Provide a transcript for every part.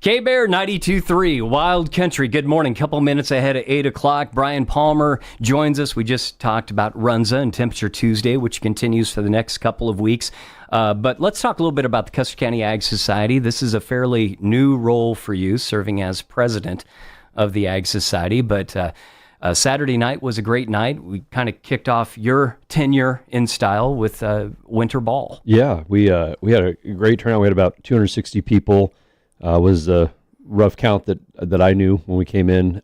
K-Bear 92.3, Wild Country. Good morning. Couple minutes ahead of 8 o'clock. Brian Palmer joins us. We just talked about Runza and Temperature Tuesday, which continues for the next couple of weeks. But let's talk a little bit about the Custer County Ag Society. This is a fairly new role for you, serving as president of the Ag Society. But Saturday night was a great night. We kind of kicked off your tenure in style with winter ball. Yeah, we had a great turnout. We had about 260 people. Was a rough count that I knew when we came in.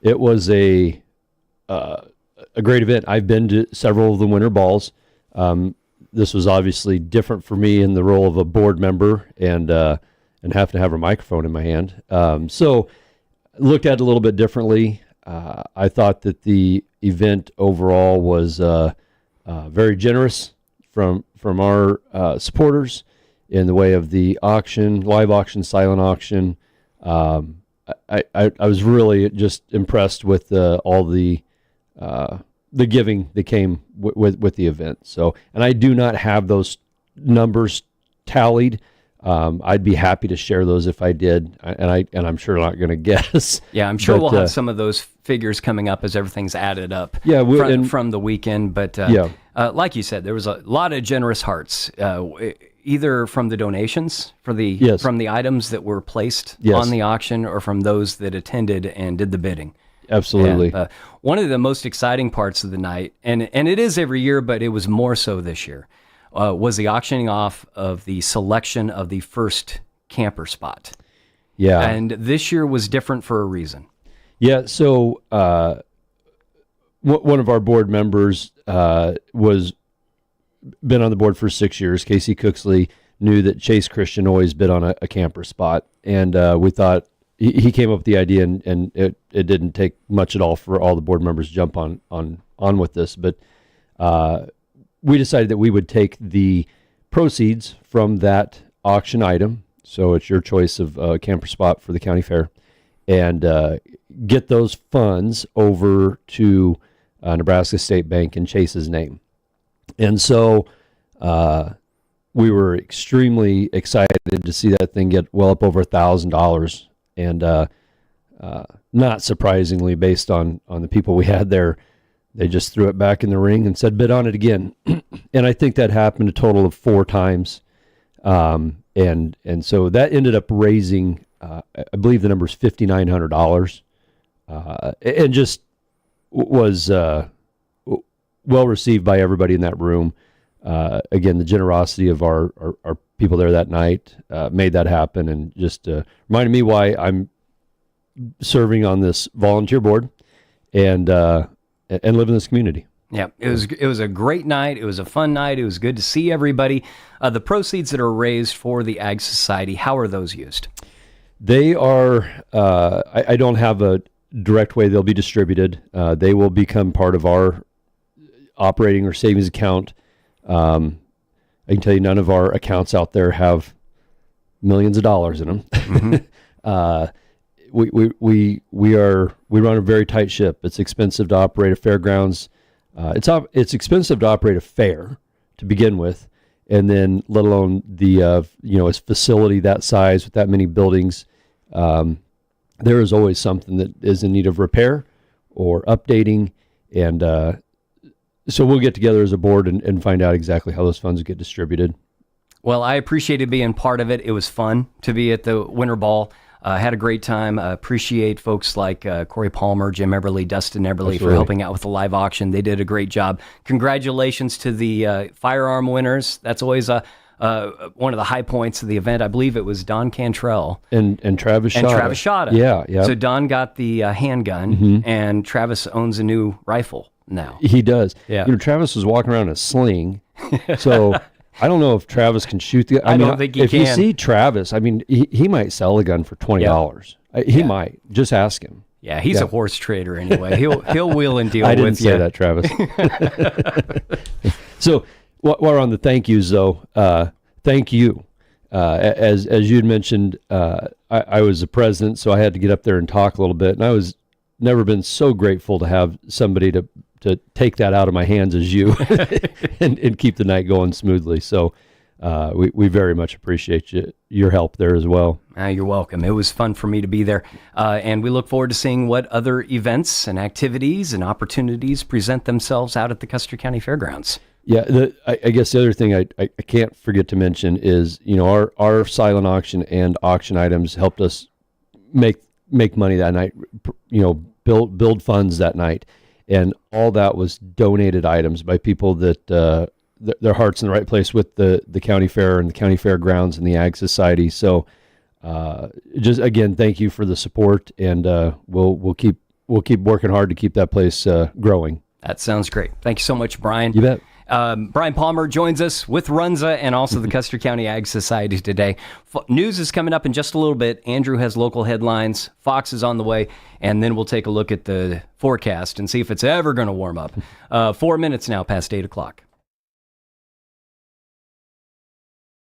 It was a great event. I've been to several of the winter balls. This was obviously different for me in the role of a board member and having to have a microphone in my hand. So looked at it a little bit differently. I thought that the event overall was very generous from our supporters in the way of the auction, live auction, silent auction. I was really just impressed with all the giving that came with the event. So, and I do not have those numbers tallied. I'd be happy to share those if I did, and I'm sure not going to guess. Yeah, I'm sure we'll have some of those figures coming up as everything's added up. Yeah, from the weekend. But like you said, there was a lot of generous hearts, either from the donations from the items that were placed on the auction, or from those that attended and did the bidding. Absolutely. And, one of the most exciting parts of the night, and it is every year, but it was more so this year, was the auctioning off of the selection of the first camper spot. Yeah. And this year was different for a reason. Yeah, so one of our board members was been on the board for 6 years. Casey Cooksley knew that Chase Christian always bid on a camper spot, and we thought he came up with the idea, and it didn't take much at all for all the board members to jump on with this, but we decided that we would take the proceeds from that auction item, so it's your choice of a camper spot for the county fair, and get those funds over to Nebraska State Bank in Chase's name. And so we were extremely excited to see that thing get well up over $1,000. And not surprisingly, based on the people we had there, they just threw it back in the ring and said, bid on it again. And I think that happened a total of 4 times. And so that ended up raising, I believe the number is $5,900. And just was well received by everybody in that room. Again, the generosity of our people there that night made that happen, and just reminded me why I'm serving on this volunteer board and live in this community. Yeah, it was a great night. It was a fun night. It was good to see everybody. The proceeds that are raised for the Ag Society, how are those used? They are. I don't have a direct way they'll be distributed. They will become part of our operating or savings account. I can tell you none of our accounts out there have millions of dollars in them. Mm-hmm. We run a very tight ship. It's expensive to operate a fairgrounds. It's expensive to operate a fair to begin with, and then let alone the a facility that size with that many buildings. There is always something that is in need of repair or updating, and so we'll get together as a board and find out exactly how those funds get distributed. Well, I appreciated being part of it. It was fun to be at the Winter Ball. Had a great time. Appreciate folks like Corey Palmer, Jim Eberly, Dustin Eberly for helping out with the live auction. They did a great job. Congratulations to the firearm winners. That's always one of the high points of the event. I believe it was Don Cantrell and Travis Shada. And Travis Shada. Yeah. So Don got the handgun, and Travis owns a new rifle now. He does. Yeah. Travis was walking around in a sling, so I don't know if Travis can shoot the. I don't think he can. If you see Travis, he might sell a gun for $20. He might. Just ask him. Yeah, he's a horse trader anyway. He'll wheel and deal with you. I didn't say that, Travis. So while we're on the thank yous, though, thank you. As you'd mentioned, I was the president, so I had to get up there and talk a little bit, and I was never been so grateful to have somebody to take that out of my hands as you and keep the night going smoothly. So we very much appreciate your help there as well. You're welcome. It was fun for me to be there. And we look forward to seeing what other events and activities and opportunities present themselves out at the Custer County Fairgrounds. Yeah, I guess the other thing I can't forget to mention is, our silent auction and auction items helped us make money that night, build funds that night. And all that was donated items by people that their heart's in the right place with the county fair and the county fairgrounds and the Ag Society. So just again, thank you for the support, and we'll keep working hard to keep that place growing. That sounds great. Thank you so much, Brian. You bet. Brian Palmer joins us with Runza and also the Custer County Ag Society today. News is coming up in just a little bit. Andrew has local headlines. Fox is on the way. And then we'll take a look at the forecast and see if it's ever going to warm up. 4 minutes now past 8 o'clock.